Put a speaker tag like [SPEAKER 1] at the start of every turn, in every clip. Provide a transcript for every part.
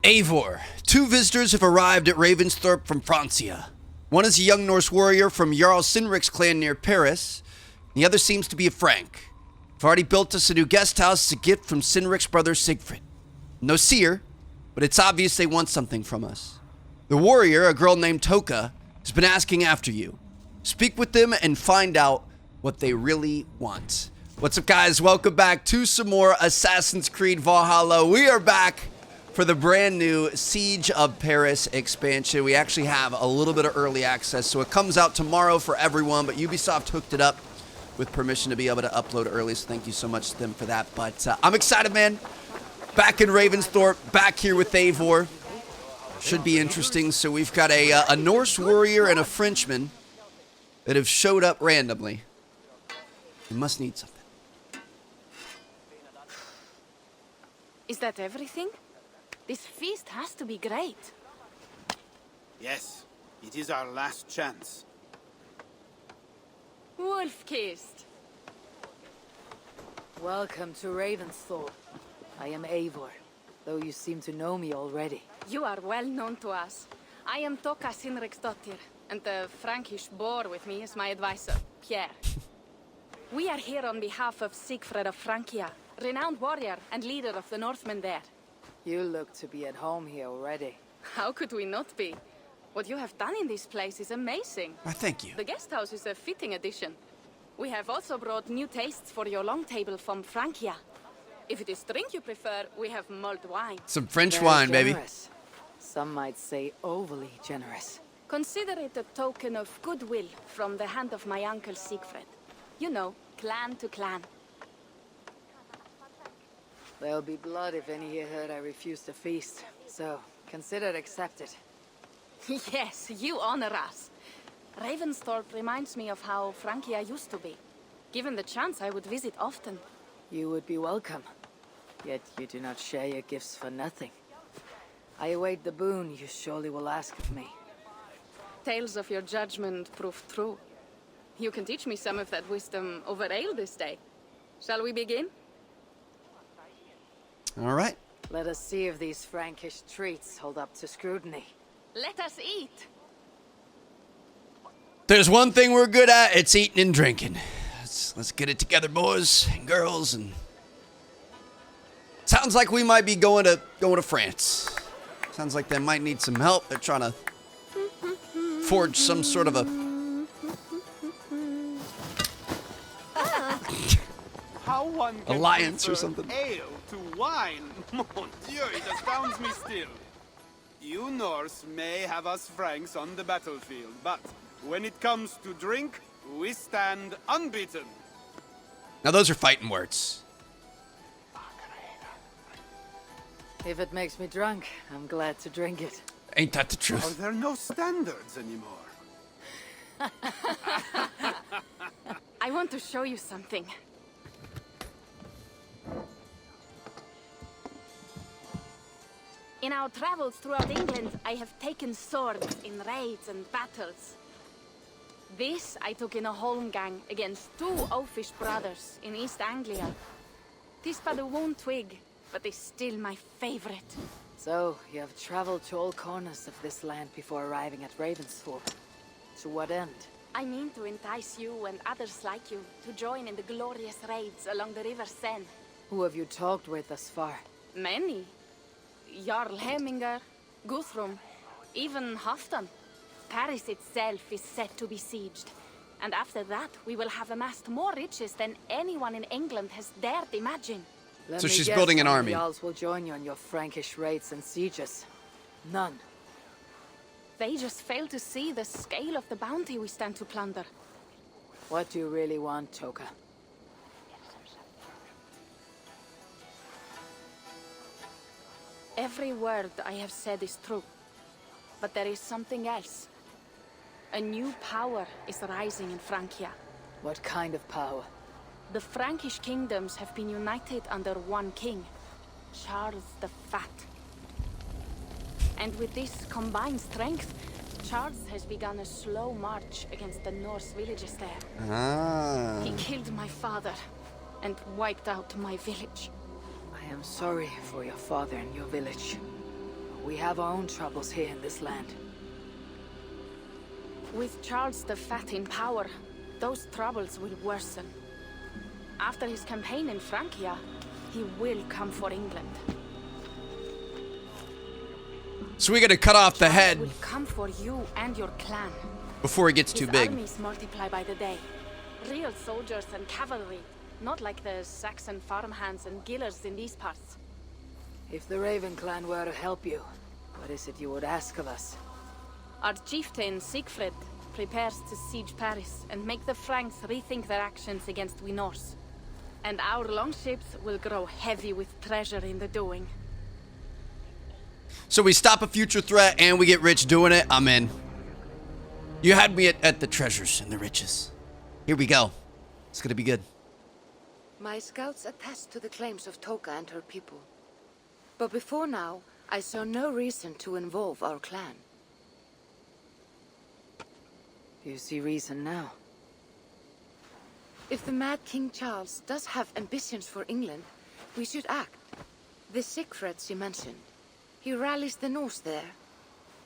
[SPEAKER 1] Eivor. Two visitors have arrived at Ravensthorpe from Francia. One is a young Norse warrior from Jarl Sinric's clan near Paris. The other seems to be a Frank. They've already built us a new guest house as a gift from Sinric's brother Sigfrid. No seer, but it's obvious they want something from us. The warrior, a girl named Toka, has been asking after you. Speak with them and find out what they really want. What's up, guys? Welcome back to some more Assassin's Creed Valhalla. We are back for the brand new Siege of Paris expansion. We actually have a little bit of early access, so it comes out tomorrow for everyone, but Ubisoft hooked it up with permission to be able to upload early, so thank you so much to them for that. But I'm excited, man. Back in Ravensthorpe, back here with Eivor. Should be interesting. So we've got a Norse warrior and a Frenchman that have showed up randomly. We must need something.
[SPEAKER 2] Is that everything? This feast has to be great.
[SPEAKER 3] Yes, it is our last chance.
[SPEAKER 2] Wolf-kissed.
[SPEAKER 4] Welcome to Ravensthorpe. I am Eivor, though you seem to know me already.
[SPEAKER 2] You are well known to us. I am Toka Sinriksdottir, and the Frankish boar with me is my advisor, Pierre. We are here on behalf of Sigfrid of Francia, renowned warrior and leader of the Northmen there.
[SPEAKER 4] You look to be at home here already.
[SPEAKER 2] How could we not be? What you have done in this place is amazing.
[SPEAKER 1] Why, thank you.
[SPEAKER 2] The guest house is a fitting addition. We have also brought new tastes for your long table from Francia. If it is drink you prefer, we have mulled wine.
[SPEAKER 1] Some French
[SPEAKER 4] Very
[SPEAKER 1] wine, baby.
[SPEAKER 4] generous. Some might say overly generous.
[SPEAKER 2] Consider it a token of goodwill from the hand of my uncle Siegfried. You know, clan to clan.
[SPEAKER 4] There'll be blood if any here heard I refuse to feast, so consider it accepted.
[SPEAKER 2] Yes, you honor us. Ravensthorpe reminds me of how Francia used to be. Given the chance, I would visit often.
[SPEAKER 4] You would be welcome. Yet you do not share your gifts for nothing. I await the boon you surely will ask of me.
[SPEAKER 2] Tales of your judgment prove true. You can teach me some of that wisdom over ale this day. Shall we begin?
[SPEAKER 1] All right.
[SPEAKER 4] Let us see if these Frankish treats hold up to scrutiny.
[SPEAKER 2] Let us eat.
[SPEAKER 1] There's one thing we're good at, it's eating and drinking. Let's get it together, boys and girls. And sounds like we might be going to France. Sounds like they might need some help. They're trying to forge some sort of
[SPEAKER 3] How one can
[SPEAKER 1] alliance or
[SPEAKER 3] prefer
[SPEAKER 1] something.
[SPEAKER 3] Ale to wine. Mon Dieu, it astounds me still. You Norse may have us Franks on the battlefield, but when it comes to drink, we stand unbeaten.
[SPEAKER 1] Now those are fighting words.
[SPEAKER 4] If it makes me drunk, I'm glad to drink it.
[SPEAKER 1] Ain't that the
[SPEAKER 3] Are
[SPEAKER 1] truth?
[SPEAKER 3] there no standards anymore?
[SPEAKER 2] I want to show you something. In our travels throughout England, I have taken swords in raids and battles. This I took in a holmgang against two oafish brothers in East Anglia. Tis but a worn twig, but is still my favorite.
[SPEAKER 4] So, you have traveled to all corners of this land before arriving at Ravensthorpe. To what end?
[SPEAKER 2] I mean to entice you and others like you to join in the glorious raids along the River Seine.
[SPEAKER 4] Who have you talked with thus far?
[SPEAKER 2] Many. Jarl Hemminger, Guthrum, even Halfdan. Paris itself is set to be sieged. And after that, we will have amassed more riches than anyone in England has dared imagine.
[SPEAKER 4] Let
[SPEAKER 1] So
[SPEAKER 4] me
[SPEAKER 1] she's
[SPEAKER 4] guess
[SPEAKER 1] building an
[SPEAKER 4] how
[SPEAKER 1] army.
[SPEAKER 4] many Jarls will join you on your Frankish raids and sieges. None.
[SPEAKER 2] They just fail to see the scale of the bounty we stand to plunder.
[SPEAKER 4] What do you really want, Toka?
[SPEAKER 2] Every word I have said is true. But there is something else. A new power is rising in Francia.
[SPEAKER 4] What kind of power?
[SPEAKER 2] The Frankish kingdoms have been united under one king, Charles the Fat. And with this combined strength, Charles has begun a slow march against the Norse villages there.
[SPEAKER 1] Ah.
[SPEAKER 2] He killed my father and wiped out my village.
[SPEAKER 4] I am sorry for your father and your village. We have our own troubles here in this land.
[SPEAKER 2] With Charles the Fat in power, those troubles will worsen. After his campaign in Francia, he will come for England.
[SPEAKER 1] So we gotta cut off the
[SPEAKER 2] Charles
[SPEAKER 1] head
[SPEAKER 2] will come for you and your clan.
[SPEAKER 1] before he gets too
[SPEAKER 2] His
[SPEAKER 1] big.
[SPEAKER 2] armies multiply by the day. Real soldiers and cavalry, not like the Saxon farmhands and gillers in these parts.
[SPEAKER 4] If the Raven clan were to help you, what is it you would ask of us?
[SPEAKER 2] Our chieftain, Siegfried, prepares to siege Paris and make the Franks rethink their actions against we Norse. And our longships will grow heavy with treasure in the doing.
[SPEAKER 1] So we stop a future threat and we get rich doing it. I'm in. You had me at the treasures and the riches. Here we go. It's gonna be good.
[SPEAKER 5] My scouts attest to the claims of Toka and her people. But before now, I saw no reason to involve our clan.
[SPEAKER 4] Do you see reason now?
[SPEAKER 5] If the mad King Charles does have ambitions for England, we should act. The Siegfrieds you mentioned, he rallies the Norse there.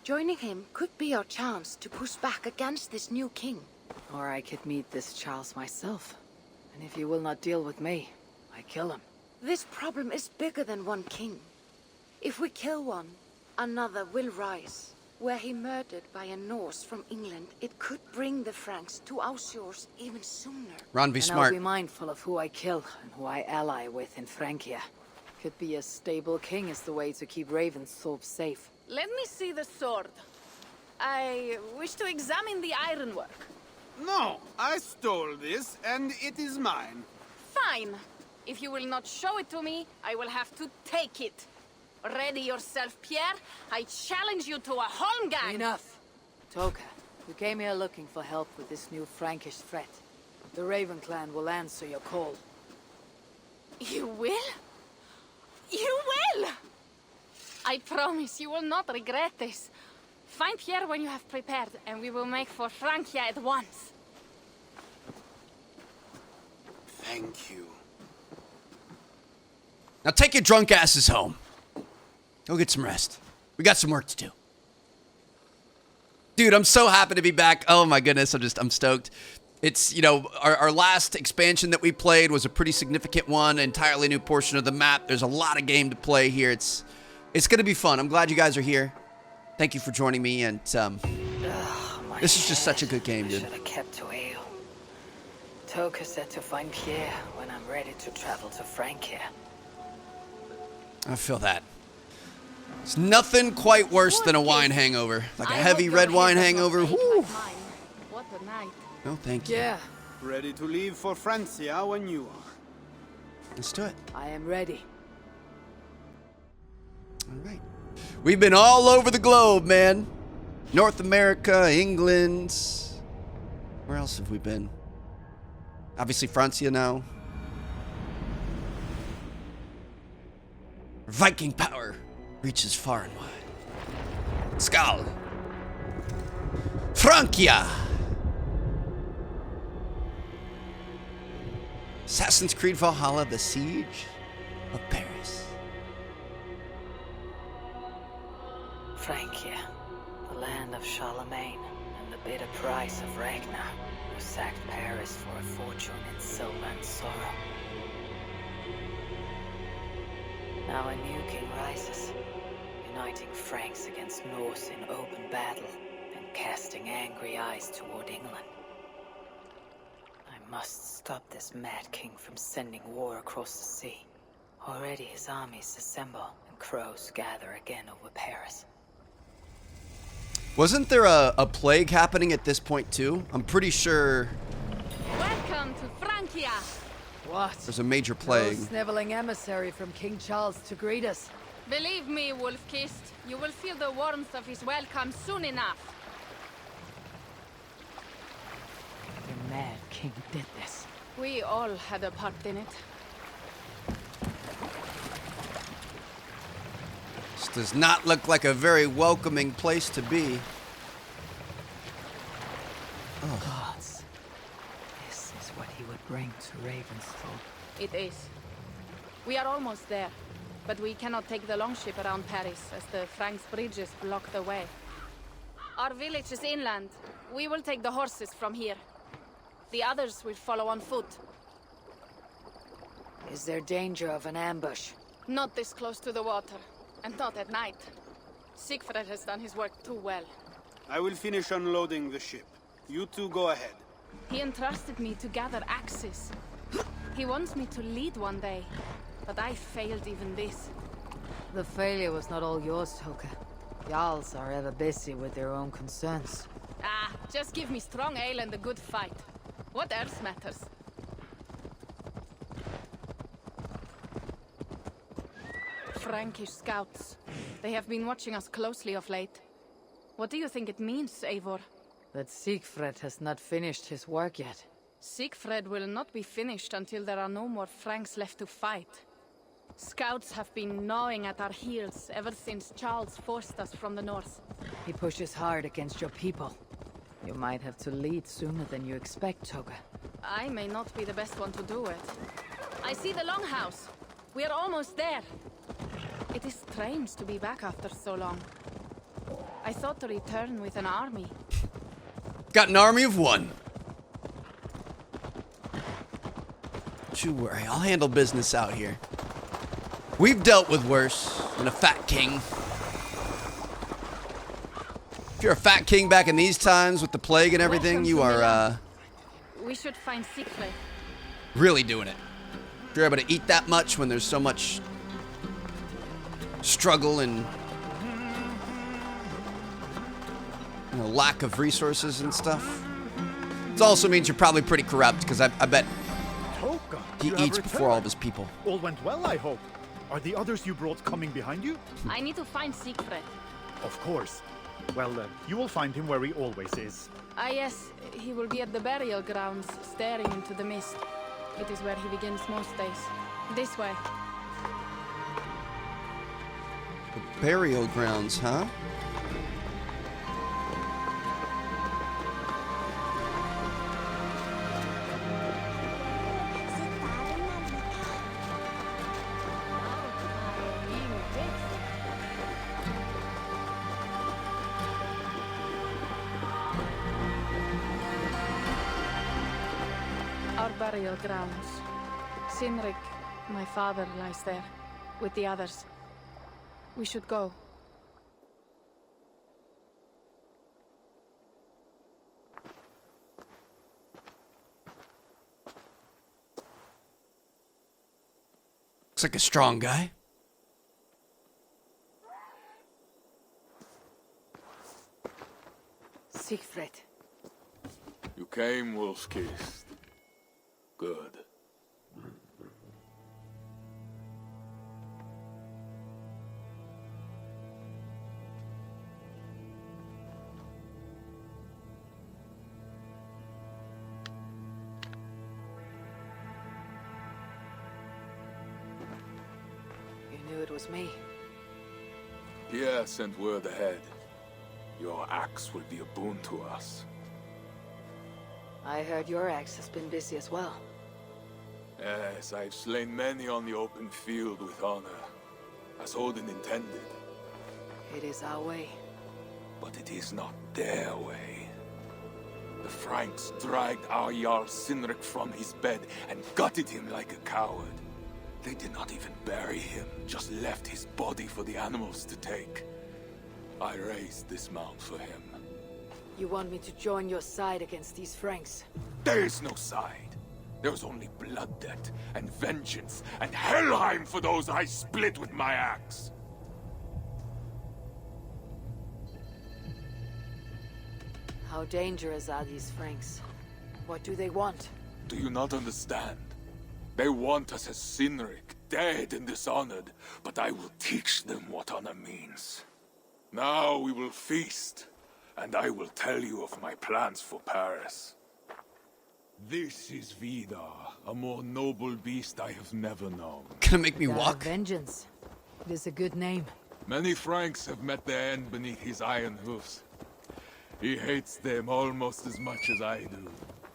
[SPEAKER 5] Joining him could be our chance to push back against this new king.
[SPEAKER 4] Or I could meet this Charles myself. And if you will not deal with me, I kill him.
[SPEAKER 5] This problem is bigger than one king. If we kill one, another will rise. Were he murdered by a Norse from England, it could bring the Franks to our shores even sooner.
[SPEAKER 1] Ron, be
[SPEAKER 4] And
[SPEAKER 1] smart.
[SPEAKER 4] I'll be mindful of who I kill and who I ally with in Francia. Could be a stable king is the way to keep Ravensthorpe safe.
[SPEAKER 2] Let me see the sword. I wish to examine the ironwork.
[SPEAKER 3] No, I stole this, and it is mine.
[SPEAKER 2] Fine. If you will not show it to me, I will have to take it. Ready yourself, Pierre. I challenge you to a holmgang.
[SPEAKER 4] Enough! Toka, you came here looking for help with this new Frankish threat. The Raven clan will answer your call.
[SPEAKER 2] You will? You will! I promise you will not regret this. Find Pierre when you have prepared, and we will make for Francia at once.
[SPEAKER 3] Thank you.
[SPEAKER 1] Now take your drunk asses home. Go get some rest. We got some work to do. Dude, I'm so happy to be back. Oh my goodness, I'm stoked. It's, you know, our last expansion that we played was a pretty significant one, entirely new portion of the map. There's a lot of game to play here. It's gonna be fun. I'm glad you guys are here. Thank you for joining me, and this is just such a good game, dude.
[SPEAKER 4] Should have kept to ale. Toka said to find Pierre when I'm ready to travel to Francia.
[SPEAKER 1] I feel that. It's nothing quite worse than a wine hangover. Like a heavy red wine hangover. Whew.
[SPEAKER 2] What a night.
[SPEAKER 1] No, thank you.
[SPEAKER 4] Yeah,
[SPEAKER 3] Ready to leave for Francia when you are.
[SPEAKER 1] Let's do it.
[SPEAKER 4] I am ready.
[SPEAKER 1] All right. We've been all over the globe, man. North America, England. Where else have we been? Obviously, Francia now. Viking power reaches far and wide. Skal. Francia. Assassin's Creed Valhalla, the siege of Paris.
[SPEAKER 4] Francia, the land of Charlemagne, and the bitter price of Ragnar, who sacked Paris for a fortune in silver and sorrow. Now a new king rises, uniting Franks against Norse in open battle, and casting angry eyes toward England. I must stop this mad king from sending war across the sea. Already his armies assemble, and crows gather again over Paris.
[SPEAKER 1] Wasn't there a plague happening at this point too? I'm pretty sure
[SPEAKER 2] Welcome to Francia.
[SPEAKER 4] What?
[SPEAKER 1] there's a major plague.
[SPEAKER 4] No sniveling emissary from King Charles to greet us.
[SPEAKER 2] Believe me, Wolf-Kissed, you will feel the warmth of his welcome soon enough.
[SPEAKER 4] The mad king did this.
[SPEAKER 2] We all had a part in it.
[SPEAKER 1] This does not look like a very welcoming place to be.
[SPEAKER 4] Gods. This is what he would bring to Ravensthorpe.
[SPEAKER 2] It is. We are almost there. but we cannot take the longship around Paris as the Franks' bridges block the way. Our village is inland. We will take the horses from here. The others will follow on foot.
[SPEAKER 4] Is there danger of an ambush?
[SPEAKER 2] Not this close to the water, and not at night. Siegfried has done his work too well.
[SPEAKER 3] I will finish unloading the ship. You two go ahead.
[SPEAKER 2] He entrusted me to gather axes. He wants me to lead one day, but I failed even this.
[SPEAKER 4] The failure was not all yours, Toka. Jarls are ever busy with their own concerns.
[SPEAKER 2] Ah, just give me strong ale and a good fight. What else matters? Frankish scouts. They have been watching us closely of late. What do you think it means, Eivor?
[SPEAKER 4] That Siegfried has not finished his work yet.
[SPEAKER 2] Siegfried will not be finished until there are no more Franks left to fight. Scouts have been gnawing at our heels ever since Charles forced us from the north.
[SPEAKER 4] He pushes hard against your people. You might have to lead sooner than you expect, Toga.
[SPEAKER 2] I may not be the best one to do it. I see the longhouse. We are almost there. It is strange to be back after so long. I thought to return with an army.
[SPEAKER 1] Got an army of one. Don't you worry, I'll handle business out here. We've dealt with worse than a fat king. If you're a fat king back in these times with the plague and everything, you are,
[SPEAKER 2] We should find Siegfried.
[SPEAKER 1] really doing it. If you're able to eat that much when there's so much struggle and lack of resources and stuff. It also means you're probably pretty corrupt, because I bet
[SPEAKER 6] Toka,
[SPEAKER 1] he
[SPEAKER 6] you have
[SPEAKER 1] eats before all of
[SPEAKER 6] returned.
[SPEAKER 1] his people.
[SPEAKER 6] All went well, I hope. Are the others you brought coming behind you?
[SPEAKER 2] I need to find Siegfried.
[SPEAKER 6] Of course. Well, you will find him where he always is.
[SPEAKER 2] Ah yes, he will be at the burial grounds, staring into the mist. It is where he begins most days. This way.
[SPEAKER 1] The burial grounds, huh?
[SPEAKER 2] Our burial grounds. Sinrik, my father, lies there, with the others. We should go.
[SPEAKER 1] Looks like a strong guy.
[SPEAKER 4] Siegfried.
[SPEAKER 7] You came, Wolf-Kissed. Good.
[SPEAKER 4] You knew it was me.
[SPEAKER 7] Pierre sent word ahead. Your axe will be a boon to us.
[SPEAKER 4] I heard your axe has been busy as well.
[SPEAKER 7] Yes, I've slain many on the open field with honor, as Odin intended.
[SPEAKER 4] It is our way.
[SPEAKER 7] But it is not their way. The Franks dragged our Jarl Sinrik from his bed and gutted him like a coward. They did not even bury him, just left his body for the animals to take. I raised this mound for him.
[SPEAKER 4] You want me to join your side against these Franks?
[SPEAKER 7] There is no side. There is only blood debt, and vengeance, and Helheim for those I split with my axe.
[SPEAKER 4] How dangerous are these Franks? What do they want?
[SPEAKER 7] Do you not understand? They want us as Sinrik, dead and dishonored, but I will teach them what honor means. Now we will feast, and I will tell you of my plans for Paris. This is Vidar, a more noble beast I have never known.
[SPEAKER 1] Gonna make me
[SPEAKER 4] God of
[SPEAKER 1] walk?
[SPEAKER 4] Vengeance. It is a good name.
[SPEAKER 7] Many Franks have met their end beneath his iron hoofs. He hates them almost as much as I do.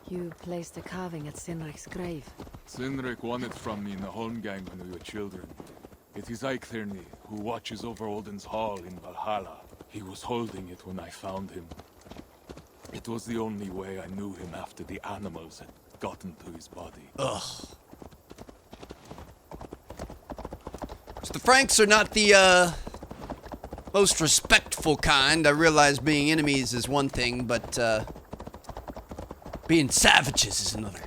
[SPEAKER 4] You placed a carving at Sinrik's grave.
[SPEAKER 7] Sinrik won it from me in the Holmgang when we were children. It is Eiktherni, who watches over Odin's Hall in Valhalla. He was holding it when I found him. It was the only way I knew him after the animals had gotten to his body.
[SPEAKER 1] Ugh. So the Franks are not the, most respectful kind. I realize being enemies is one thing, but, being savages is another.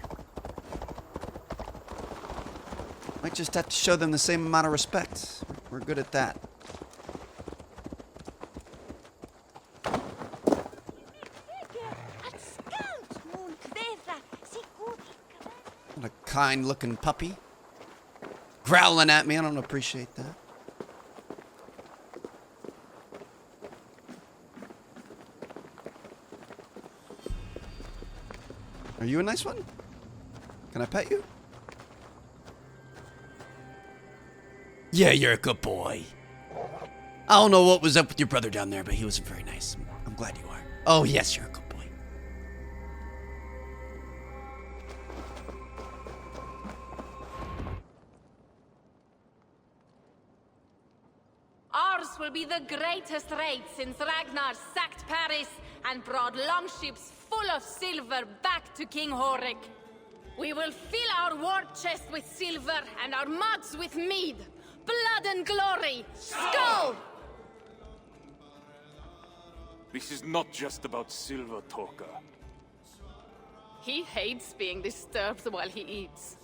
[SPEAKER 1] Might just have to show them the same amount of respect. We're good at that. What a kind-looking puppy. Growling at me. I don't appreciate that. Are you a nice one? Can I pet you? Yeah, you're a good boy. I don't know what was up with your brother down there, but he wasn't very nice. I'm glad you are. Oh, yes, you're a good boy.
[SPEAKER 2] Ours will be the greatest raid since Ragnar sacked Paris and brought longships full of silver back to King Horik. We will fill our war chest with silver and our mugs with mead. Blood and glory! Skull!
[SPEAKER 7] This is not just about silver, Toka.
[SPEAKER 2] He hates being disturbed while he eats.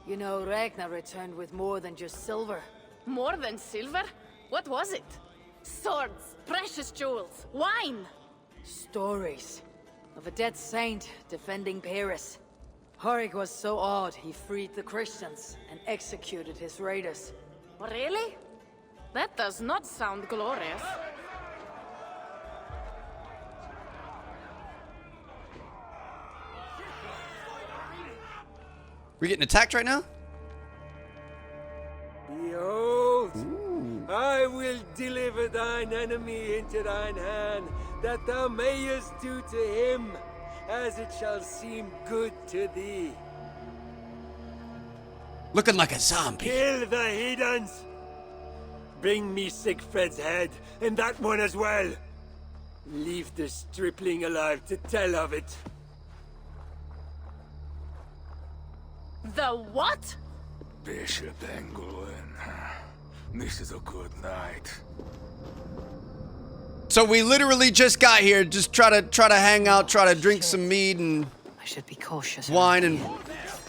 [SPEAKER 4] You know, Ragnar returned with more than just silver.
[SPEAKER 2] More than silver? What was it? Swords, precious jewels, wine!
[SPEAKER 4] Stories of a dead saint defending Paris. Horik was so awed he freed the Christians and executed his raiders.
[SPEAKER 2] Really? That does not sound glorious.
[SPEAKER 1] We getting attacked right now?
[SPEAKER 8] Behold, I will deliver thine enemy into thine hand, that thou mayest do to him as it shall seem good to thee.
[SPEAKER 1] Looking like a zombie.
[SPEAKER 8] Kill the heathens! Bring me Sigfred's head, and that one as well. Leave the stripling alive to tell of it.
[SPEAKER 2] The what?
[SPEAKER 7] Bishop Engelwin. This is a good night.
[SPEAKER 1] So we literally just got here, just try to hang out, try to drink some mead and
[SPEAKER 4] I should be cautious.
[SPEAKER 1] wine and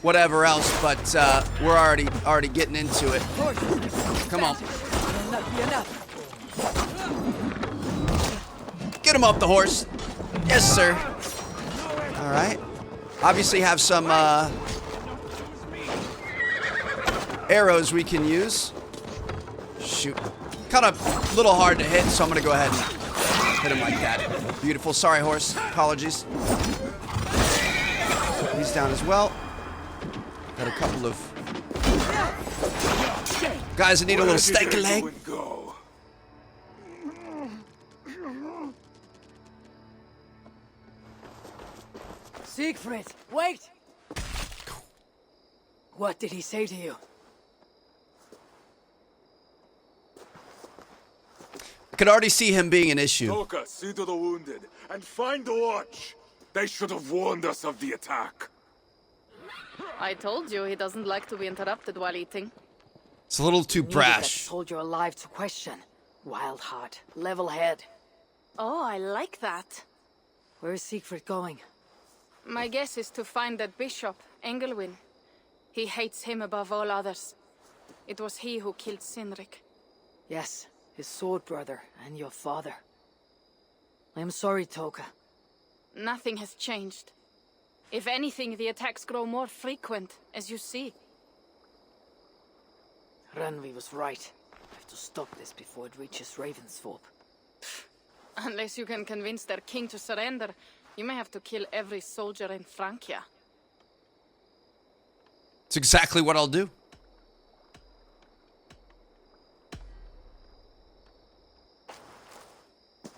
[SPEAKER 1] whatever else, but we're already getting into it. Come on. Get him off the horse. Yes, sir. All right. Obviously have some arrows we can use. Shoot. Kind of a little hard to hit, so I'm going to go ahead and hit him like that. Beautiful. Sorry, horse. Apologies. He's down as well. Got a couple of guys that need a little stanky leg.
[SPEAKER 7] Go.
[SPEAKER 4] Siegfried, wait! What did he say to you?
[SPEAKER 1] I could already see him being an issue.
[SPEAKER 7] Toka, see to the wounded, and find the watch. They should have warned us of the attack.
[SPEAKER 2] I told you he doesn't like to be interrupted while eating.
[SPEAKER 1] It's a little too
[SPEAKER 4] Needed
[SPEAKER 1] brash.
[SPEAKER 4] that soldier alive to question. Wild heart, level head.
[SPEAKER 2] Oh, I like that.
[SPEAKER 4] Where is Siegfried going?
[SPEAKER 2] My guess is to find that bishop, Engelwin. He hates him above all others. It was he who killed Sinrik.
[SPEAKER 4] Yes, his sword brother and your father. I am sorry, Toka.
[SPEAKER 2] Nothing has changed. If anything, the attacks grow more frequent, as you see.
[SPEAKER 4] Randvi was right. I have to stop this before it reaches Ravensthorpe.
[SPEAKER 2] Unless you can convince their king to surrender, you may have to kill every soldier in Francia.
[SPEAKER 1] It's exactly what I'll do.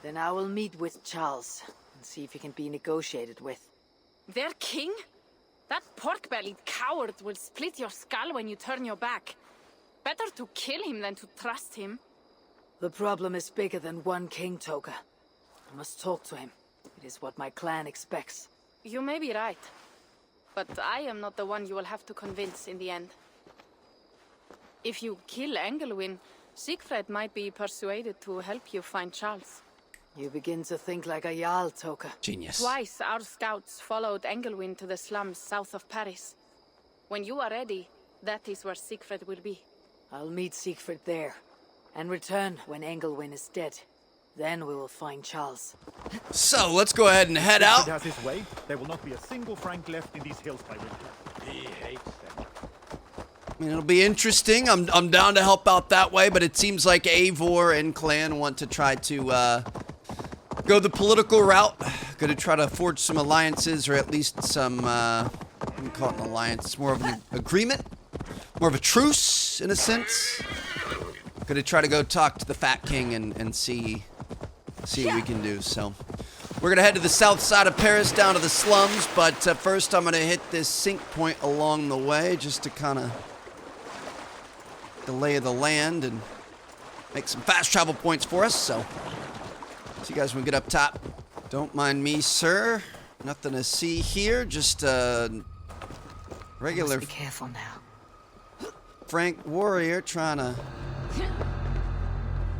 [SPEAKER 4] Then I will meet with Charles and see if he can be negotiated with.
[SPEAKER 2] Their king? That pork-bellied coward will split your skull when you turn your back. Better to kill him than to trust him.
[SPEAKER 4] The problem is bigger than one king, Toka. I must talk to him. It is what my clan expects.
[SPEAKER 2] You may be right. But I am not the one you will have to convince in the end. If you kill Engelwin, Siegfried might be persuaded to help you find Charles.
[SPEAKER 4] You begin to think like a Jarl, Toka.
[SPEAKER 1] Genius.
[SPEAKER 2] Twice our scouts followed Engelwin to the slums south of Paris. When you are ready, that is where Siegfried will be.
[SPEAKER 4] I'll meet Siegfried there, and return when Engelwin is dead. Then we will find Charles.
[SPEAKER 1] So, let's go ahead and head
[SPEAKER 6] If
[SPEAKER 1] out.
[SPEAKER 6] it has his way, there will not be a single Frank left in these hills by winter. He hates them.
[SPEAKER 1] I mean, it'll be interesting. I'm down to help out that way, but it seems like Eivor and clan want to try to go the political route. Going to try to forge some alliances, or at least some, I wouldn't call it an alliance. It's more of an agreement, more of a truce in a sense. Going to try to go talk to the Fat King and see what we can do. So we're going to head to the south side of Paris, down to the slums, but first I'm going to hit this sync point along the way just to kind of the lay of the land and make some fast travel points for us. So see you guys when we get up top. Don't mind me, sir. Nothing to see here. Just regular
[SPEAKER 4] Be careful now.
[SPEAKER 1] Frank warrior trying to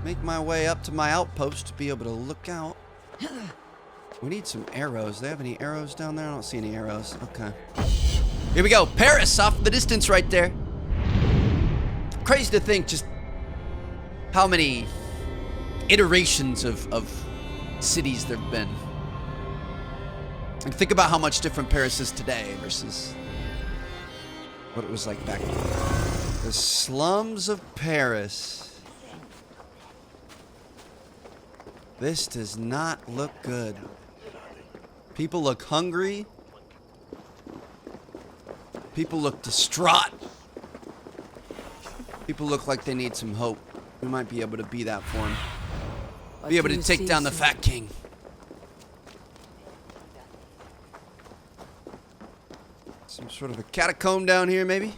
[SPEAKER 1] make my way up to my outpost to be able to look out. We need some arrows. Do they have any arrows down there? I don't see any arrows. Okay. Here we go. Paris off in the distance right there. Crazy to think just how many iterations of cities there have been. And think about how much different Paris is today versus what it was like back then. The slums of Paris. This does not look good. People look hungry. People look distraught. People look like they need some hope. We might be able to be that for them. Be able to take down the Fat King. Some sort of a catacomb down here, maybe?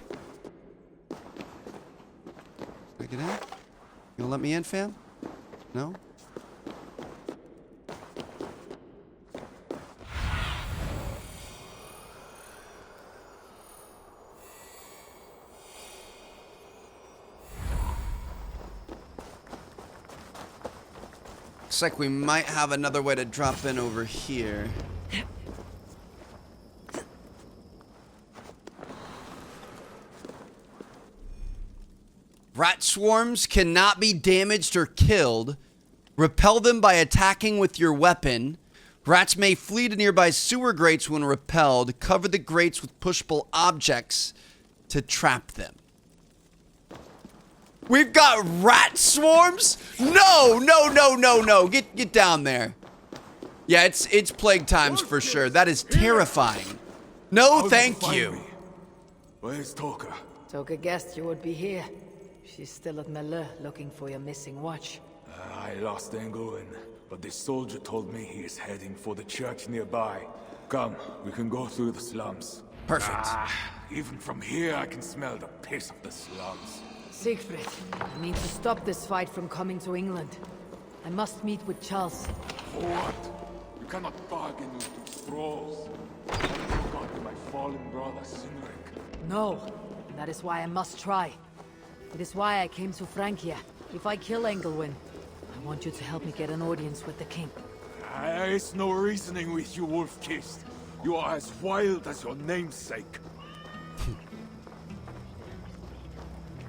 [SPEAKER 1] Can I get in? You gonna let me in, fam? No? Looks like we might have another way to drop in over here. Rat swarms cannot be damaged or killed. Repel them by attacking with your weapon. Rats may flee to nearby sewer grates when repelled. Cover the grates with pushable objects to trap them. We've got rat swarms? No, no, no, no, no. Get down there. Yeah, it's plague times for sure. That is terrifying. No, thank you.
[SPEAKER 7] Where's Toka?
[SPEAKER 4] Toka guessed you would be here. She's still at Melle looking for your missing watch.
[SPEAKER 7] I lost Engelwin, but this soldier told me he is heading for the church nearby. Come, we can go through the slums.
[SPEAKER 1] Perfect.
[SPEAKER 7] Even from here I can smell the piss of the slums.
[SPEAKER 4] Siegfried, I need to stop this fight from coming to England. I must meet with Charles.
[SPEAKER 7] For what? You cannot bargain with these thralls. I forgot my fallen brother Sinric.
[SPEAKER 4] No, and that is why I must try. It is why I came to Francia. If I kill Engelwin, I want you to help me get an audience with the king.
[SPEAKER 7] There is no reasoning with you, Wolf-Kissed. You are as wild as your namesake.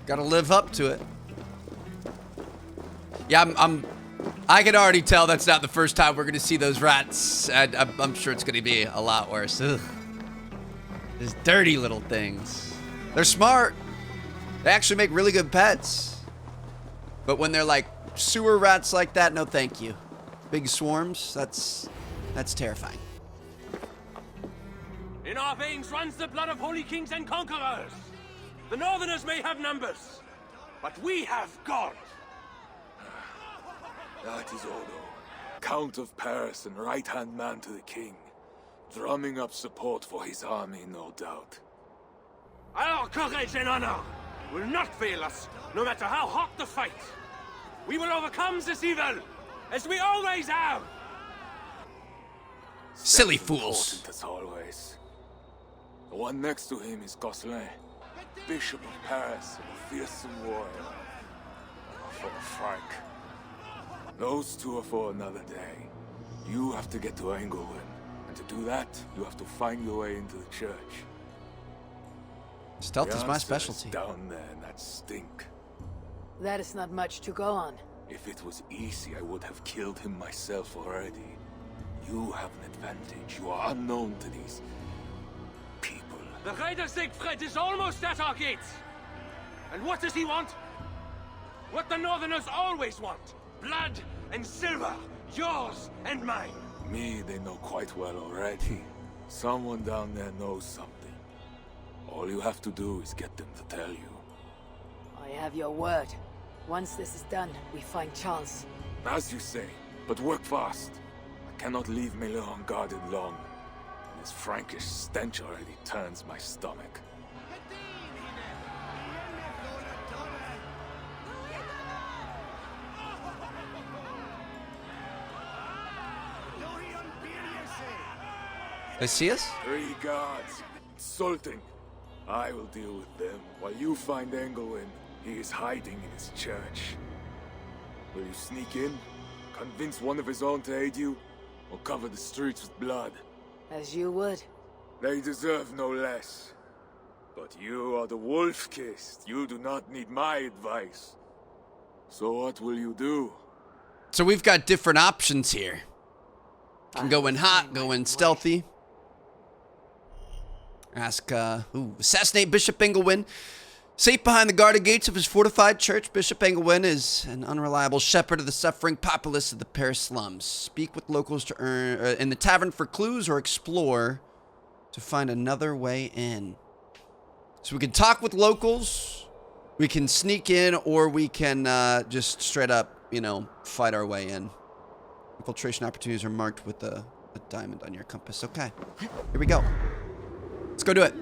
[SPEAKER 1] Gotta live up to it. Yeah, I can already tell that's not the first time we're gonna see those rats. I'm sure it's gonna be a lot worse. Ugh. These dirty little things. They're smart. They actually make really good pets. But when they're like sewer rats like that, no thank you. Big swarms, that's terrifying.
[SPEAKER 8] In our veins runs the blood of holy kings and conquerors. The Northerners may have numbers, but we have God.
[SPEAKER 7] That is Odo, Count of Paris and right-hand man to the king. Drumming up support for his army, no doubt.
[SPEAKER 8] Alors, courage and honor! will not fail us, no matter how hot the fight. We will overcome this evil, as we always have.
[SPEAKER 1] Silly fools.
[SPEAKER 7] Important as always. The one next to him is Gosselin, Bishop of Paris and a fearsome warrior. For Frank. Those two are for another day. You have to get to Engelwin. And to do that, you have to find your way into the church.
[SPEAKER 1] Stealth
[SPEAKER 7] The
[SPEAKER 1] is my
[SPEAKER 7] answer
[SPEAKER 1] specialty.
[SPEAKER 7] down there in that stink.
[SPEAKER 4] That is not much to go on.
[SPEAKER 7] If it was easy, I would have killed him myself already. You have an advantage. You are unknown to these people.
[SPEAKER 8] The Raider Siegfried is almost at our gates. And what does he want? What the Northerners always want. Blood and silver. Yours and mine.
[SPEAKER 7] Me, they know quite well already. Someone down there knows something. All you have to do is get them to tell you.
[SPEAKER 4] I have your word. Once this is done, we find Charles.
[SPEAKER 7] As you say, but work fast. I cannot leave Melun unguarded long. This Frankish stench already turns my stomach.
[SPEAKER 1] They see us?
[SPEAKER 7] 3 guards. Insulting. I will deal with them while you find Engelwin. He is hiding in his church. Will you sneak in? Convince one of his own to aid you? Or cover the streets with blood?
[SPEAKER 4] As you would.
[SPEAKER 7] They deserve no less. But you are the wolf-kissed. You do not need my advice. So what will you do?
[SPEAKER 1] So we've got different options here. Can go in hot, go in stealthy. Ask, assassinate Bishop Engelwin. Safe behind the guarded gates of his fortified church, Bishop Engelwin is an unreliable shepherd of the suffering populace of the Paris slums. Speak with locals to earn in the tavern for clues or explore to find another way in. So we can talk with locals, we can sneak in, or we can just straight up, fight our way in. Infiltration opportunities are marked with a diamond on your compass. Okay, here we go. Let's go do it.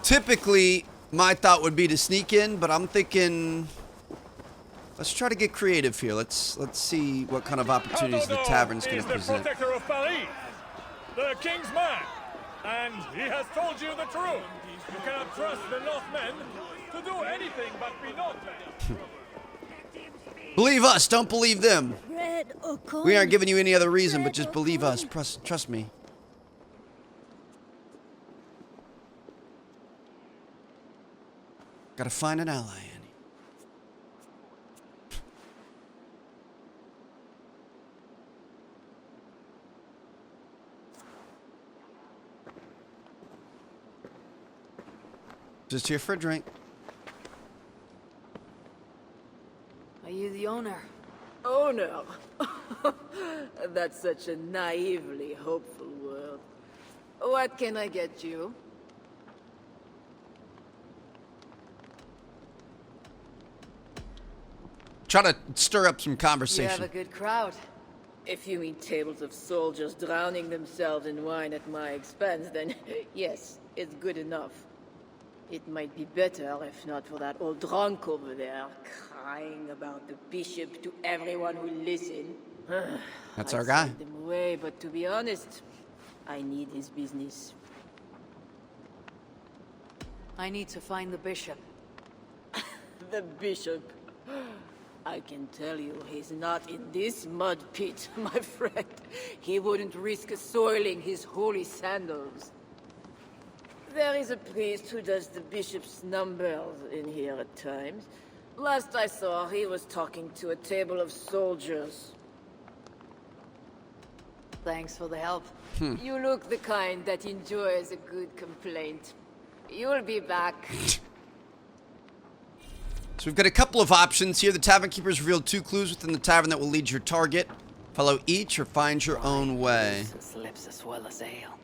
[SPEAKER 1] Typically, my thought would be to sneak in, but I'm thinking, let's try to get creative here. Let's see what kind of opportunities the tavern's going to present.
[SPEAKER 6] The protector of Paris, the king's man, and he has told you the truth. You cannot trust the Northmen to do anything but be Northmen.
[SPEAKER 1] Believe us, don't believe them.
[SPEAKER 9] Bread or corn?
[SPEAKER 1] We aren't giving you any other reason, but just believe us. Trust me. Gotta find an ally, Annie. Just here for a drink.
[SPEAKER 4] Are you the owner?
[SPEAKER 10] Oh no. That's such a naively hopeful world. What can I get you?
[SPEAKER 1] Try to stir up some
[SPEAKER 10] You
[SPEAKER 1] conversation.
[SPEAKER 10] have a good crowd. If you mean tables of soldiers drowning themselves in wine at my expense, then yes, it's good enough. It might be better if not for that old drunk over there, crying about the bishop to everyone who listen.
[SPEAKER 1] That's
[SPEAKER 10] I'd
[SPEAKER 1] our guy.
[SPEAKER 10] send him away, but to be honest, I need his business.
[SPEAKER 4] I need to find the bishop.
[SPEAKER 10] The bishop. I can tell you, he's not in this mud pit, my friend. He wouldn't risk soiling his holy sandals. There is a priest who does the bishop's numbers in here at times. Last I saw, he was talking to a table of soldiers.
[SPEAKER 4] Thanks for the help.
[SPEAKER 10] You look the kind that enjoys a good complaint. You'll be back.
[SPEAKER 1] So we've got a couple of options here. The tavern keepers revealed 2 clues within the tavern that will lead your target. Follow each or find your own way.
[SPEAKER 4] Lips as well as ale.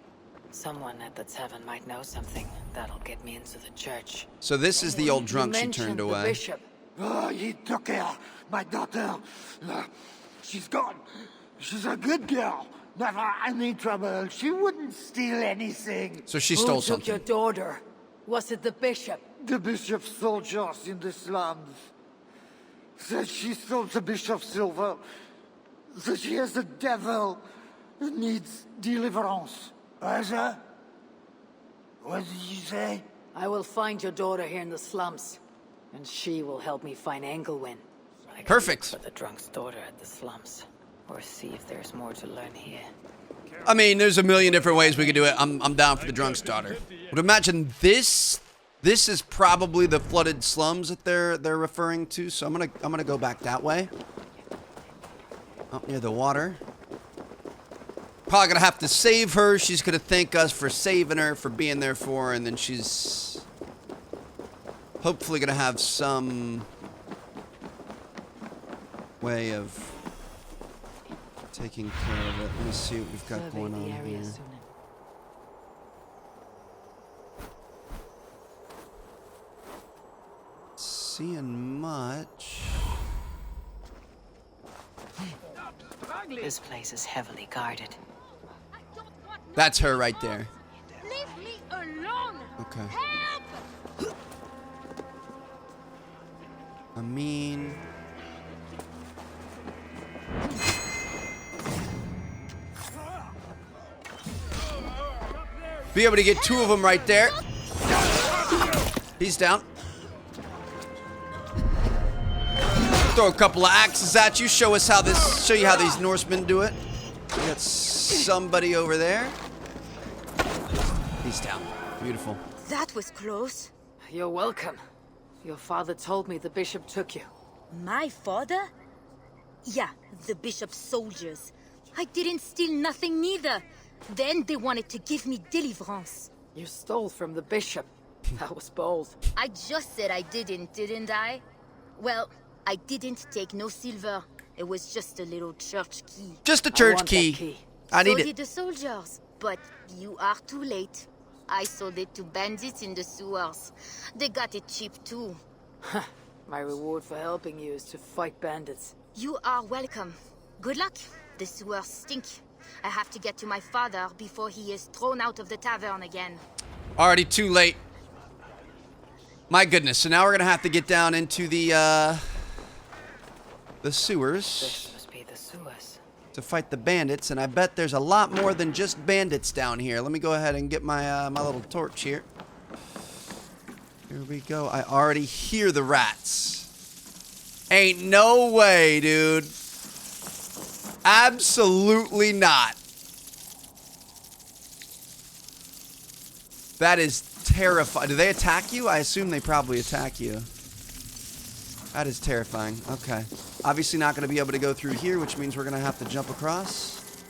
[SPEAKER 4] Someone at the tavern might know something that'll get me into the church.
[SPEAKER 1] So this is the old drunk she
[SPEAKER 4] mentioned
[SPEAKER 1] turned
[SPEAKER 4] the
[SPEAKER 1] away.
[SPEAKER 4] bishop.
[SPEAKER 11] Oh, he took her, my daughter. She's gone. She's a good girl. Never any trouble. She wouldn't steal anything.
[SPEAKER 1] So she stole
[SPEAKER 4] Who took
[SPEAKER 1] something.
[SPEAKER 4] your daughter? Was it the bishop?
[SPEAKER 11] the bishop's soldiers in the slums. Said she stole the bishop's silver. That she has the devil that needs deliverance. Asa? What did you say?
[SPEAKER 4] I will find your daughter here in the slums, and she will help me find Engelwin. I can
[SPEAKER 1] Perfect.
[SPEAKER 4] look for the drunk's daughter at the slums, or see if there's more to learn here.
[SPEAKER 1] I mean, there's a million different ways we could do it. I'm down for the drunk's daughter. Would imagine this is probably the flooded slums that they're referring to. So I'm gonna go back that way. Up near the water. Probably gonna have to save her. She's gonna thank us for saving her, for being there for her, and then she's hopefully gonna have some way of taking care of it. Let me see what we've got going on here. Seeing much.
[SPEAKER 4] This place is heavily guarded.
[SPEAKER 1] That's her right there.
[SPEAKER 2] Leave me alone!
[SPEAKER 1] Okay.
[SPEAKER 2] Help!
[SPEAKER 1] I mean, be able to get two of them right there. He's down. Throw a couple of axes at you. Show you how these Norsemen do it. We got somebody over there. He's down. Beautiful.
[SPEAKER 9] That was close.
[SPEAKER 4] You're welcome. Your father told me the bishop took you.
[SPEAKER 9] My father? Yeah, the bishop's soldiers. I didn't steal nothing neither. Then they wanted to give me deliverance.
[SPEAKER 4] You stole from the bishop. That was bold.
[SPEAKER 9] I just said I didn't I? Well, I didn't take no silver. It was just a little church key.
[SPEAKER 1] Just a
[SPEAKER 4] I
[SPEAKER 1] church
[SPEAKER 4] want that
[SPEAKER 1] key.
[SPEAKER 4] key.
[SPEAKER 1] I need
[SPEAKER 9] So
[SPEAKER 1] it.
[SPEAKER 9] did the soldiers. But you are too late. I sold it to bandits in the sewers. They got it cheap too.
[SPEAKER 4] My reward for helping you is to fight bandits.
[SPEAKER 9] You are welcome. Good luck. The sewers stink. I have to get to my father before he is thrown out of the tavern again.
[SPEAKER 1] Already too late. My goodness. So now we're gonna have to get down into the sewers
[SPEAKER 4] This must be the sewers.
[SPEAKER 1] to fight the bandits, and I bet there's a lot more than just bandits down here. Let me go ahead and get my my little torch here. Here we go. I already hear the rats. Ain't no way, dude. Absolutely not. That is terrifying. Do they attack you? I assume they probably attack you. That is terrifying. Okay. Obviously not going to be able to go through here, which means we're going to have to jump across.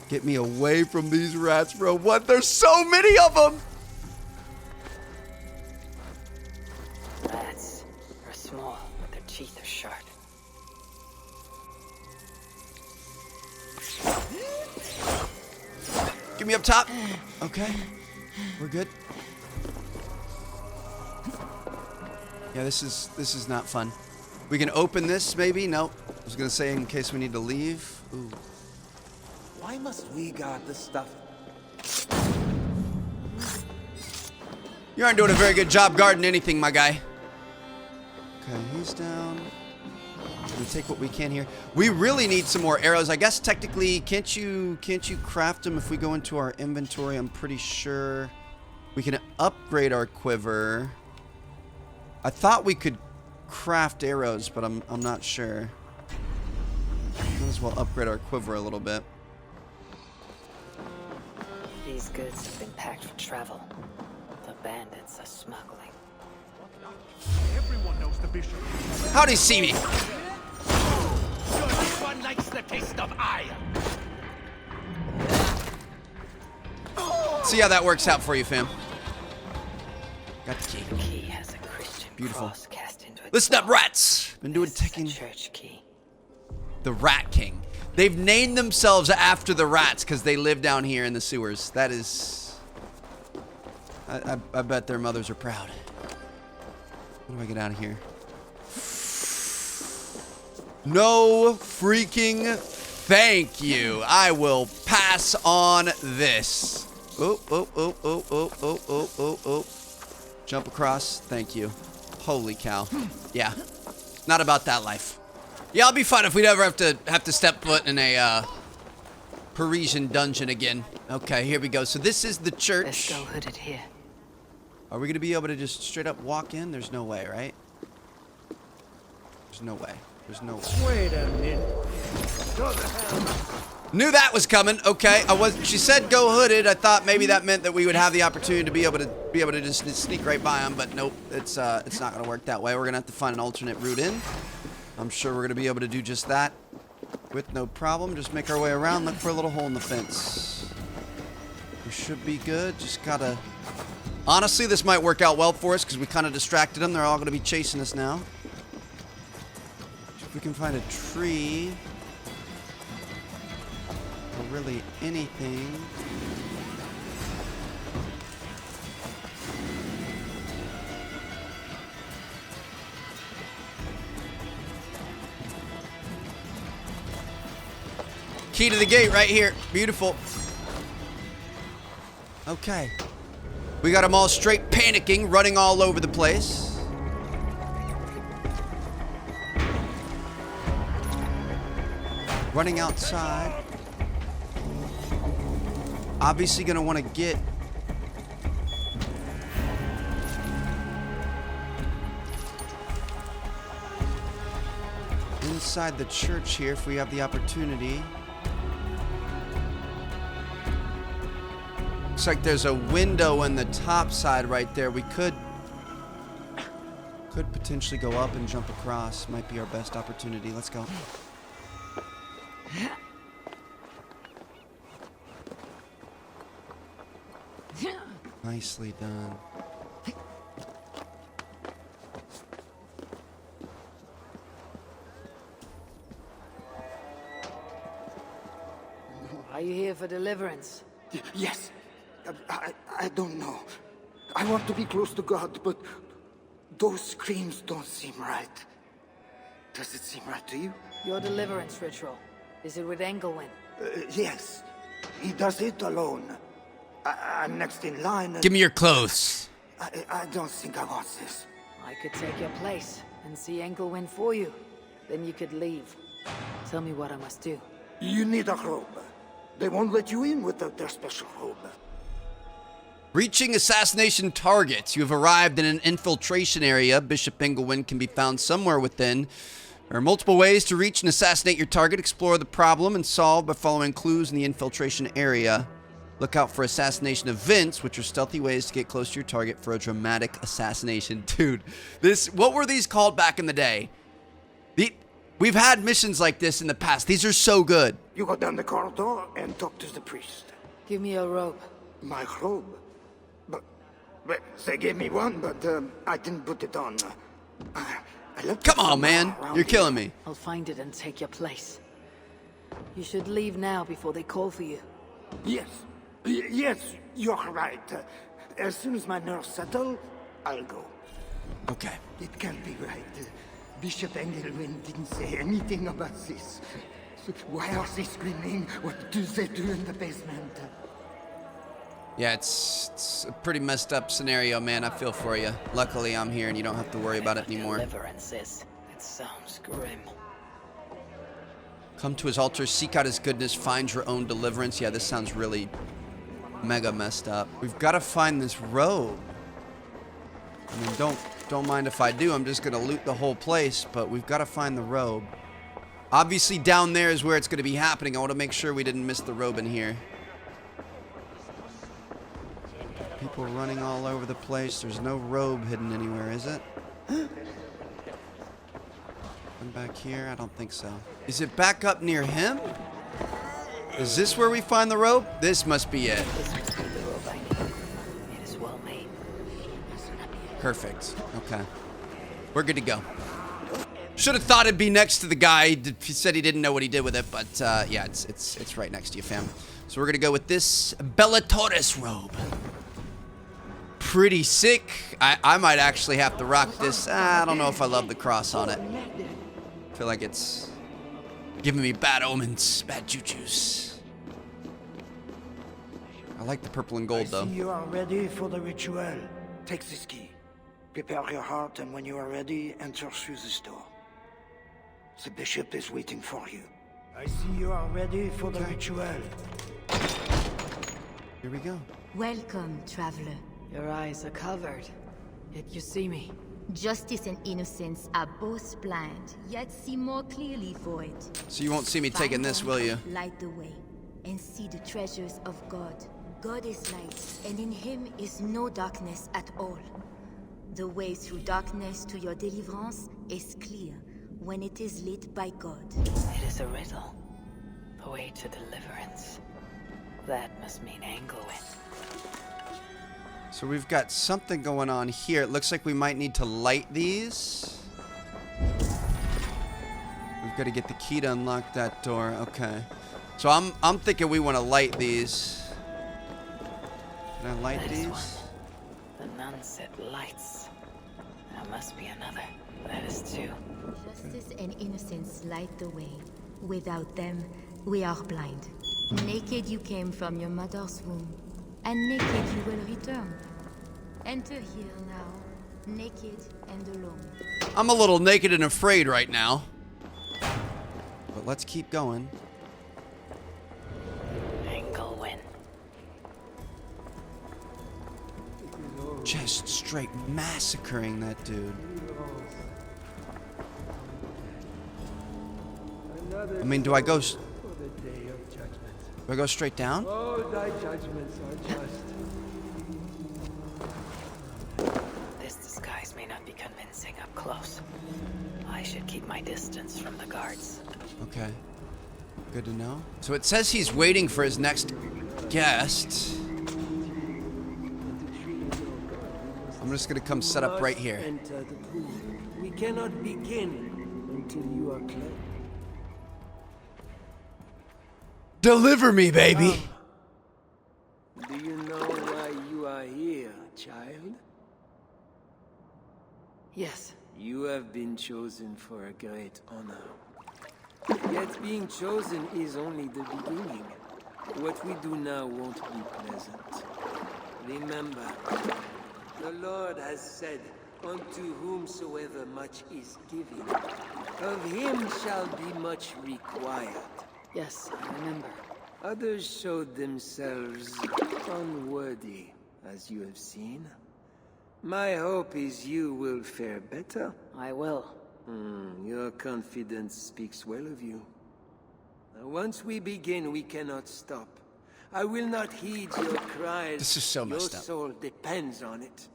[SPEAKER 1] Get me away from these rats, bro. What? There's so many of them!
[SPEAKER 4] Rats are small, but their teeth are sharp.
[SPEAKER 1] Get me up top. Okay. We're good. Yeah, this is not fun. We can open this, maybe? Nope. I was gonna say in case we need to leave. Ooh.
[SPEAKER 12] Why must we guard this stuff?
[SPEAKER 1] You aren't doing a very good job guarding anything, my guy. Okay, he's down. We take what we can here. We really need some more arrows. I guess technically, can't you craft them if we go into our inventory? I'm pretty sure we can upgrade our quiver. I thought we could craft arrows, but I'm not sure. Might as well upgrade our quiver a little bit.
[SPEAKER 4] These goods have been packed for travel. The bandits are smuggling.
[SPEAKER 6] Everyone knows the bishop.
[SPEAKER 1] How'd he see me?
[SPEAKER 12] One likes the taste of iron.
[SPEAKER 1] See how that works out for you, fam. Got the key.
[SPEAKER 4] The key has a Christian
[SPEAKER 1] Beautiful.
[SPEAKER 4] cross cast into it.
[SPEAKER 1] Listen up, rats. Been doing
[SPEAKER 4] This is a
[SPEAKER 1] taking
[SPEAKER 4] church key.
[SPEAKER 1] the Rat King. They've named themselves after the rats because they live down here in the sewers. That is... I bet their mothers are proud. How do I get out of here? No freaking thank you. I will pass on this. Oh, oh, oh, oh, oh, oh, oh, oh, oh. Jump across. Thank you. Holy cow. Yeah. Not about that life. Yeah, I'll be fine if we never have to step foot in a Parisian dungeon again. Okay, here we go. So this is the church.
[SPEAKER 4] Let's go hooded here.
[SPEAKER 1] Are we gonna be able to just straight up walk in? There's no way, right? There's no way. There's no way.
[SPEAKER 8] Wait a minute.
[SPEAKER 1] Knew that was coming. Okay, she said go hooded. I thought maybe that meant that we would have the opportunity to be able to just sneak right by them, but nope. It's not gonna work that way. We're gonna have to find an alternate route in. I'm sure we're gonna be able to do just that with no problem. Just make our way around, look for a little hole in the fence. We should be good. Just gotta. Honestly, this might work out well for us because we kind of distracted them. They're all gonna be chasing us now. If we can find a tree. Or really anything. Key to the gate right here. Beautiful. Okay. We got them all straight panicking, running all over the place. Running outside. Obviously gonna want to get inside the church here if we have the opportunity. Looks like there's a window in the top side right there. We could potentially go up and jump across. Might be our best opportunity. Let's go. Nicely done.
[SPEAKER 10] Are you here for deliverance?
[SPEAKER 11] Yes. I don't know. I want to be close to God, but those screams don't seem right. Does it seem right to you?
[SPEAKER 10] Your deliverance ritual. Is it with Engelwin?
[SPEAKER 11] Yes. He does it alone. I'm next in line.
[SPEAKER 1] Give me your clothes.
[SPEAKER 11] I don't think I want this.
[SPEAKER 10] I could take your place and see Engelwin for you. Then you could leave. Tell me what I must do.
[SPEAKER 11] You need a robe. They won't let you in without their special robe.
[SPEAKER 1] Reaching assassination targets. You have arrived in an infiltration area. Bishop Engelwin can be found somewhere within. There are multiple ways to reach and assassinate your target. Explore the problem and solve by following clues in the infiltration area. Look out for assassination events, which are stealthy ways to get close to your target for a dramatic assassination. Dude, what were these called back in the day? We've had missions like this in the past. These are so good.
[SPEAKER 11] You go down the corridor and talk to the priest.
[SPEAKER 10] Give me your robe.
[SPEAKER 11] My robe? But they gave me one, but I didn't put it on.
[SPEAKER 1] Come on, man. You're killing me.
[SPEAKER 10] I'll find it and take your place. You should leave now before they call for you.
[SPEAKER 11] Yes. Yes, you're right. As soon as my nerves settle, I'll go.
[SPEAKER 1] Okay.
[SPEAKER 11] It can't be right. Bishop Engelwin didn't say anything about this. Why are they screaming? What do they do in the basement?
[SPEAKER 1] Yeah, it's a pretty messed up scenario, man. I feel for you. Luckily, I'm here and you don't have to worry about it anymore.
[SPEAKER 4] Deliverances. It sounds grim.
[SPEAKER 1] Come to his altar, seek out his goodness, find your own deliverance. Yeah, this sounds really mega messed up. We've got to find this robe. I mean, don't mind if I do. I'm just gonna loot the whole place, but we've got to find the robe. Obviously, down there is where it's gonna be happening. I want to make sure we didn't miss the robe in here. People running all over the place. There's no robe hidden anywhere, is it? Come back here? I don't think so. Is it back up near him? Is this where we find the robe? This must be it.
[SPEAKER 4] This must be the robe I need. It is well made.
[SPEAKER 1] Perfect. Okay. We're good to go. Should have thought it'd be next to the guy. He said he didn't know what he did with it, but yeah, it's right next to you, fam. So we're gonna go with this Bellatorus robe. Pretty sick. I might actually have to rock this. I don't know if I love the cross on it. I feel like it's giving me bad omens, bad juju's. I like the purple and gold, though.
[SPEAKER 11] I see you are ready for the ritual. Take this key. Prepare your heart, and when you are ready, enter through this door. The bishop is waiting for you. I see you are ready for the ritual.
[SPEAKER 1] Here we go.
[SPEAKER 9] Welcome, traveler.
[SPEAKER 10] Your eyes are covered, yet you see me.
[SPEAKER 9] Justice and innocence are both blind, yet see more clearly for it.
[SPEAKER 1] So you won't see me taking
[SPEAKER 9] Find
[SPEAKER 1] this,
[SPEAKER 9] one,
[SPEAKER 1] will you?
[SPEAKER 9] Light the way, and see the treasures of God. God is light, and in him is no darkness at all. The way through darkness to your deliverance is clear when it is lit by God.
[SPEAKER 4] It is a riddle. The way to deliverance. That must mean Anglewind.
[SPEAKER 1] So we've got something going on here. It looks like we might need to light these. We've got to get the key to unlock that door. Okay. So I'm thinking we want to light these. Can I light
[SPEAKER 4] That is
[SPEAKER 1] these?
[SPEAKER 4] one. The nun said lights. There must be another. That is two.
[SPEAKER 9] Justice and innocence light the way. Without them, we are blind. Naked you came from your mother's womb, and naked you will return. Enter here now, naked and alone.
[SPEAKER 1] I'm a little naked and afraid right now. But let's keep going.
[SPEAKER 4] Anglewind.
[SPEAKER 1] Just straight massacring that dude. I mean, do I go straight down?
[SPEAKER 8] All thy judgments are just.
[SPEAKER 4] This disguise may not be convincing up close. I should keep my distance from the guards.
[SPEAKER 1] Okay. Good to know. So it says he's waiting for his next guest. I'm just gonna come set up right here.
[SPEAKER 8] Enter the pool. We cannot begin until you are cleansed.
[SPEAKER 1] Deliver me, baby!
[SPEAKER 8] Do you know why you are here, child?
[SPEAKER 10] Yes.
[SPEAKER 8] You have been chosen for a great honor. Yet being chosen is only the beginning. What we do now won't be pleasant. Remember, the Lord has said, unto whomsoever much is given, of him shall be much required.
[SPEAKER 10] Yes, I remember.
[SPEAKER 8] Others showed themselves unworthy, as you have seen. My hope is you will fare better.
[SPEAKER 10] I will.
[SPEAKER 8] Your confidence speaks well of you. Now, once we begin, we cannot stop. I will not heed your cries.
[SPEAKER 1] This is so messed
[SPEAKER 8] Your
[SPEAKER 1] up.
[SPEAKER 8] soul depends on it.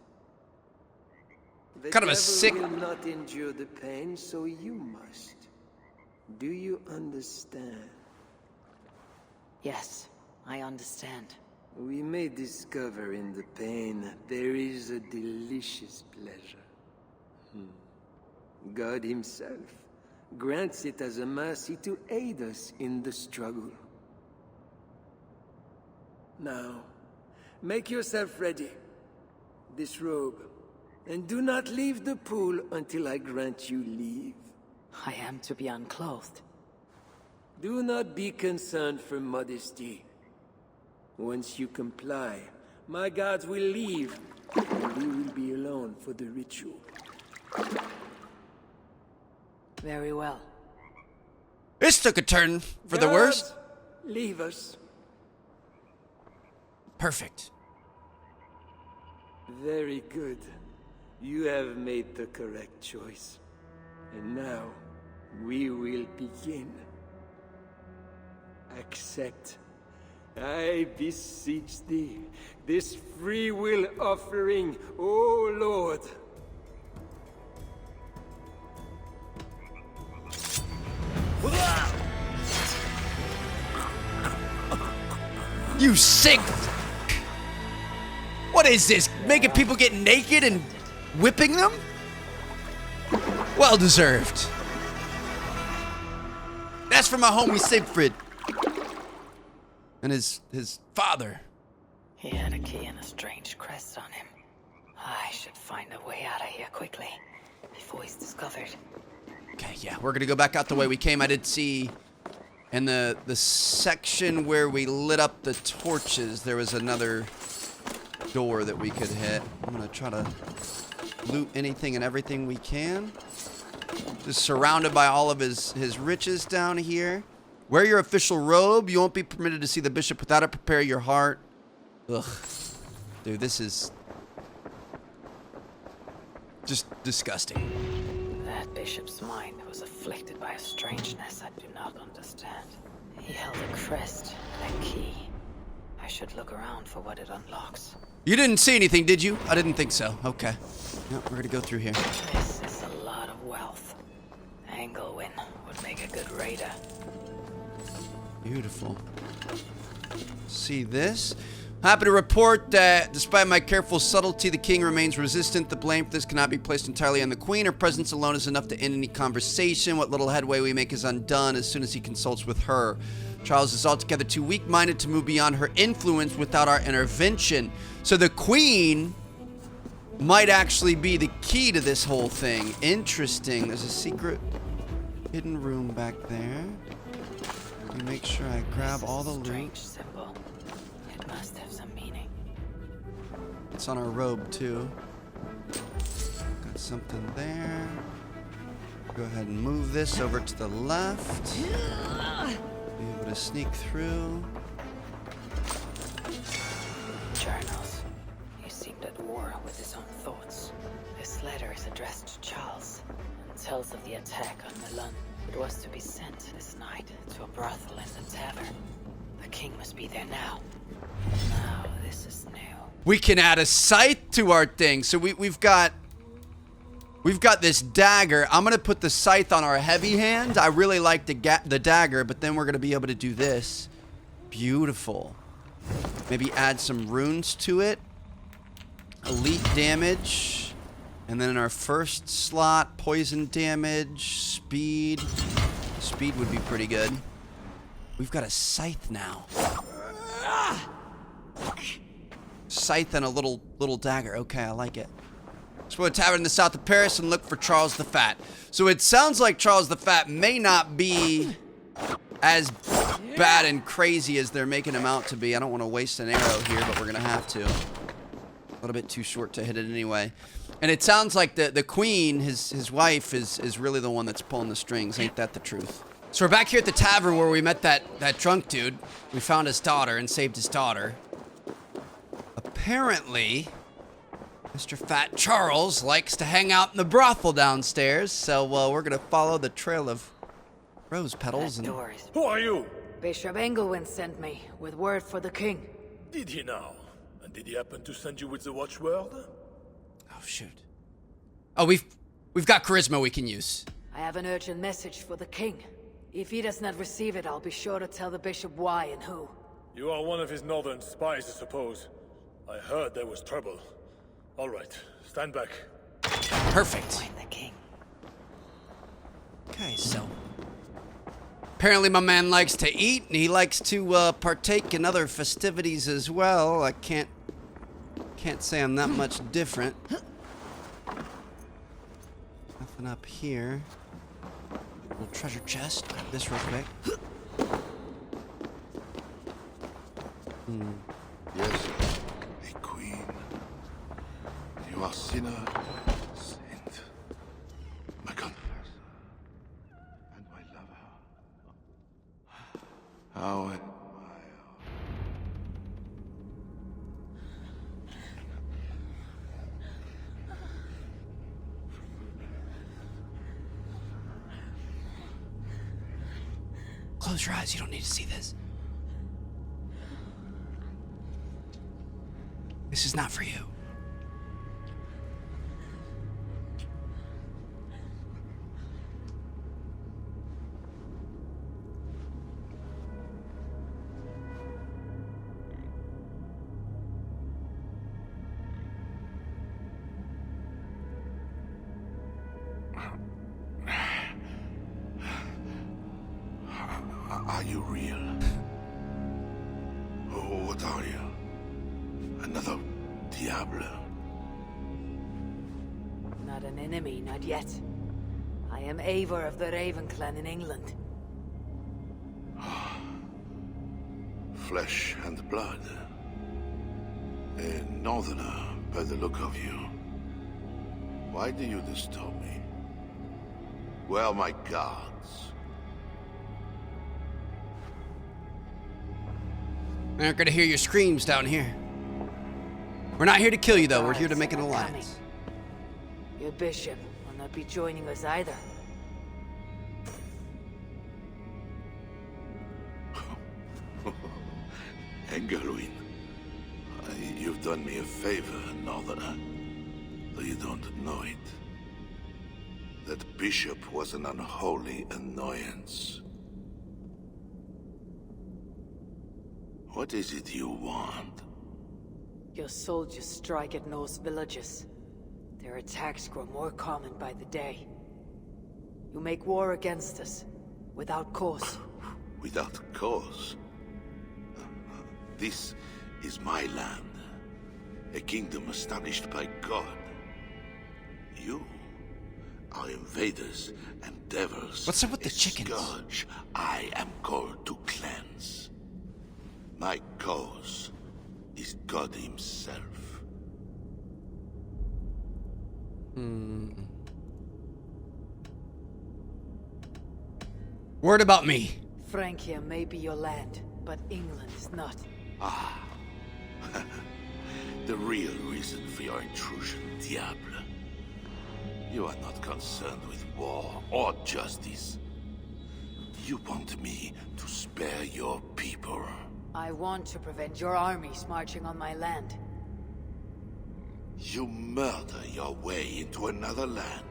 [SPEAKER 8] The
[SPEAKER 1] Kind of a
[SPEAKER 8] devil
[SPEAKER 1] sick-
[SPEAKER 8] will not endure the pain, so you must. Do you understand?
[SPEAKER 10] Yes, I understand.
[SPEAKER 8] We may discover in the pain there is a delicious pleasure. God himself grants it as a mercy to aid us in the struggle. Now, make yourself ready. Disrobe, and do not leave the pool until I grant you leave.
[SPEAKER 10] I am to be unclothed.
[SPEAKER 8] Do not be concerned for modesty. Once you comply, my guards will leave, and we will be alone for the ritual.
[SPEAKER 10] Very well.
[SPEAKER 1] This took a turn for the worst.
[SPEAKER 8] Guards, leave us.
[SPEAKER 1] Perfect.
[SPEAKER 8] Very good. You have made the correct choice. And now, we will begin. Accept, I beseech thee, this free will offering, O Lord.
[SPEAKER 1] You sick! What is this? Making people get naked and whipping them? Well deserved. That's for my homie Siegfried. And his father.
[SPEAKER 4] He had a key and a strange crest on him. I should find a way out of here quickly, before he's discovered.
[SPEAKER 1] Okay, yeah, we're gonna go back out the way we came. I did see in the section where we lit up the torches, there was another door that we could hit. I'm gonna try to loot anything and everything we can. Just surrounded by all of his riches down here. Wear your official robe. You won't be permitted to see the bishop without it. Prepare your heart. Ugh. Dude, this is just disgusting.
[SPEAKER 4] That bishop's mind was afflicted by a strangeness I do not understand. He held a crest and a key. I should look around for what it unlocks.
[SPEAKER 1] You didn't see anything, did you? I didn't think so. Okay. No, we're gonna go through here.
[SPEAKER 4] This is a lot of wealth. Anglewin would make a good raider.
[SPEAKER 1] Beautiful. See this? Happy to report that despite my careful subtlety, the king remains resistant. The blame for this cannot be placed entirely on the queen. Her presence alone is enough to end any conversation. What little headway we make is undone as soon as he consults with her. Charles is altogether too weak-minded to move beyond her influence without our intervention. So the queen might actually be the key to this whole thing. Interesting. There's a secret hidden room back there. Let me make sure I grab all the loot.
[SPEAKER 4] Strange symbol. It must have some meaning.
[SPEAKER 1] It's on our robe too. Got something there. Go ahead and move this over to the left. Be able to sneak through.
[SPEAKER 4] Journals. He seemed at war with his own thoughts. This letter is addressed to Charles and tells of the attack on Milan. It was to be sent this night to a brothel in the tavern. The king must be there now. Now, this is new.
[SPEAKER 1] We can add a scythe to our thing. So we've got this dagger. I'm gonna put the scythe on our heavy hand. I really like the dagger, but then we're gonna be able to do this. Beautiful. Maybe add some runes to it. Elite damage. And then in our first slot, poison damage, speed. Speed would be pretty good. We've got a scythe now. Scythe and a little dagger. Okay, I like it. Let's go to a tavern in the south of Paris and look for Charles the Fat. So it sounds like Charles the Fat may not be as bad and crazy as they're making him out to be. I don't want to waste an arrow here, but we're going to have to. A little bit too short to hit it anyway. And it sounds like the queen, his wife, is really the one that's pulling the strings. Ain't that the truth? So we're back here at the tavern where we met that drunk dude. We found his daughter and saved his daughter. Apparently, Mr. Fat Charles likes to hang out in the brothel downstairs. So we're going to follow the trail of rose petals. And
[SPEAKER 6] who are you?
[SPEAKER 10] Bishop Engelwin sent me with word for the king.
[SPEAKER 6] Did he now? And did he happen to send you with the watchword?
[SPEAKER 1] Oh, shoot. Oh, we've got charisma we can use.
[SPEAKER 10] I have an urgent message for the king. If he does not receive it, I'll be sure to tell the bishop why and who.
[SPEAKER 6] You are one of his northern spies, I suppose. I heard there was trouble. All right, stand back.
[SPEAKER 1] Perfect.
[SPEAKER 4] Find the king.
[SPEAKER 1] Okay, so apparently my man likes to eat, and he likes to partake in other festivities as well. I can't say I'm that much different. Nothing up here. Little treasure chest. Grab this real quick.
[SPEAKER 13] Yes, a queen. You are sinner, saint, my confessor, and my lover. How
[SPEAKER 1] Close your eyes. You don't need to see this. This is not for you.
[SPEAKER 13] are you real? Oh, what are you? Another Diablo?
[SPEAKER 10] Not an enemy, not yet. I am Eivor of the Raven clan in England.
[SPEAKER 13] Flesh and blood. A northerner, by the look of you. Why do you disturb me? Where are my guards?
[SPEAKER 1] They aren't gonna hear your screams down here. We're not here to kill you, though. We're here to make an alliance.
[SPEAKER 4] Your bishop will not be joining us either.
[SPEAKER 13] Engelwin, you've done me a favor, Northerner. Though you don't know it. That bishop was an unholy annoyance. What is it you want?
[SPEAKER 4] Your soldiers strike at Norse villages. Their attacks grow more common by the day. You make war against us, without cause.
[SPEAKER 13] Without cause? This is my land. A kingdom established by God. You are invaders and devils.
[SPEAKER 1] What's up with the chickens?
[SPEAKER 13] Scourge I am called to cleanse. My cause is God himself.
[SPEAKER 1] Word about me.
[SPEAKER 4] Francia may be your land, but England is not.
[SPEAKER 13] Ah. The real reason for your intrusion, Diable. You are not concerned with war or justice. You want me to spare your people.
[SPEAKER 4] I want to prevent your armies marching on my land.
[SPEAKER 13] You murder your way into another land.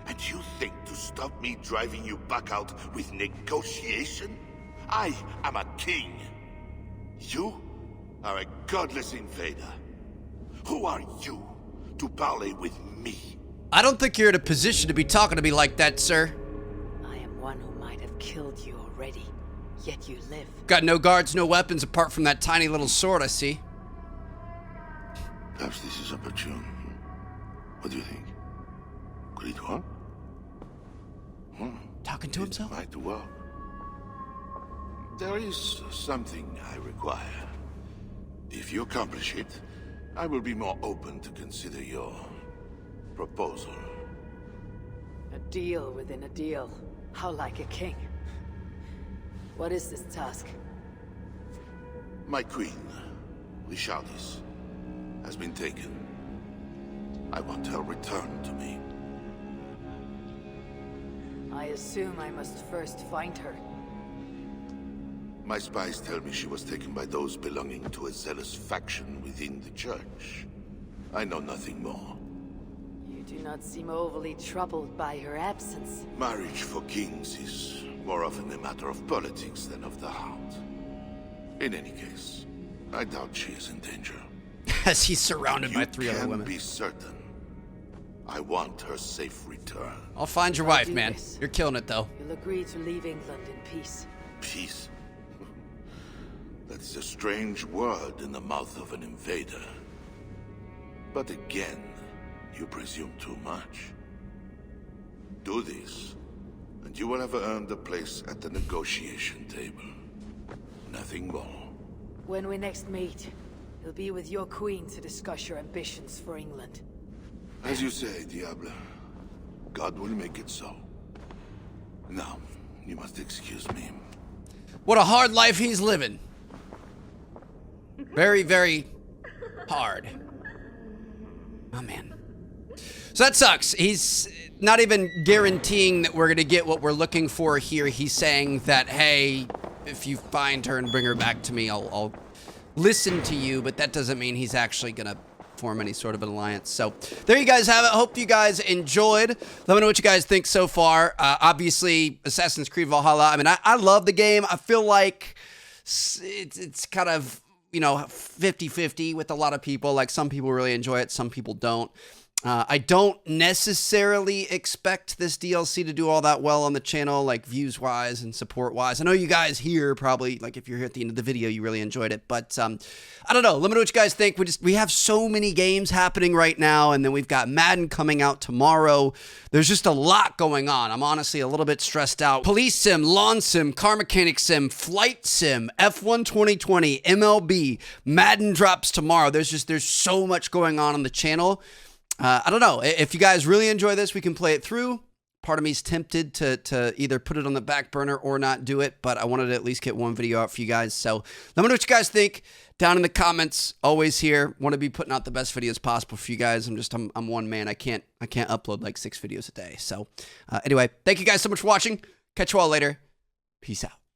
[SPEAKER 13] And you think to stop me driving you back out with negotiation? I am a king. You are a godless invader. Who are you to parley with me?
[SPEAKER 1] I don't think you're in a position to be talking to me like that, sir.
[SPEAKER 4] I am one who might have killed you already, yet you live.
[SPEAKER 1] Got no guards, no weapons apart from that tiny little sword I see.
[SPEAKER 13] Perhaps this is opportune. What do you think? Could it work?
[SPEAKER 1] Talking to himself?
[SPEAKER 13] Might work. There is something I require. If you accomplish it, I will be more open to consider your proposal.
[SPEAKER 4] A deal within a deal. How like a king. What is this task?
[SPEAKER 13] My queen, Richardis, has been taken. I want her returned to me.
[SPEAKER 4] I assume I must first find her.
[SPEAKER 13] My spies tell me she was taken by those belonging to a zealous faction within the church. I know nothing more.
[SPEAKER 4] You do not seem overly troubled by her absence.
[SPEAKER 13] Marriage for kings is more often a matter of politics than of the heart. In any case, I doubt she is in danger.
[SPEAKER 1] As he's surrounded by three other
[SPEAKER 13] You
[SPEAKER 1] women.
[SPEAKER 13] can be certain. I want her safe return.
[SPEAKER 1] I'll find your wife, man. You're killing it, though.
[SPEAKER 4] You'll agree to leave England in peace.
[SPEAKER 13] Peace? That is a strange word in the mouth of an invader. But again, you presume too much. Do this, and you will have earned a place at the negotiation table. Nothing more.
[SPEAKER 4] When we next meet, you'll be with your queen to discuss your ambitions for England.
[SPEAKER 13] As you say, Diable. God will make it so. Now, you must excuse me.
[SPEAKER 1] What a hard life he's living. Very, very hard. Oh, man. So that sucks. He's not even guaranteeing that we're going to get what we're looking for here. He's saying that, hey, if you find her and bring her back to me, I'll listen to you. But that doesn't mean he's actually going to form any sort of an alliance. So there you guys have it. Hope you guys enjoyed. Let me know what you guys think so far. Obviously, Assassin's Creed Valhalla. I mean, I love the game. I feel like it's kind of, you know, 50-50 with a lot of people. Like, some people really enjoy it, some people don't. I don't necessarily expect this DLC to do all that well on the channel, like views-wise and support-wise. I know you guys here probably, like if you're here at the end of the video, you really enjoyed it. But I don't know. Let me know what you guys think. We have so many games happening right now, and then we've got Madden coming out tomorrow. There's just a lot going on. I'm honestly a little bit stressed out. Police Sim, Lawn Sim, Car Mechanic Sim, Flight Sim, F1 2020, MLB, Madden drops tomorrow. There's so much going on the channel. I don't know. If you guys really enjoy this, we can play it through. Part of me is tempted to either put it on the back burner or not do it, but I wanted to at least get one video out for you guys. So let me know what you guys think down in the comments. Always here. Want to be putting out the best videos possible for you guys. I'm one man. I can't upload like 6 videos a day. So anyway, thank you guys so much for watching. Catch you all later. Peace out.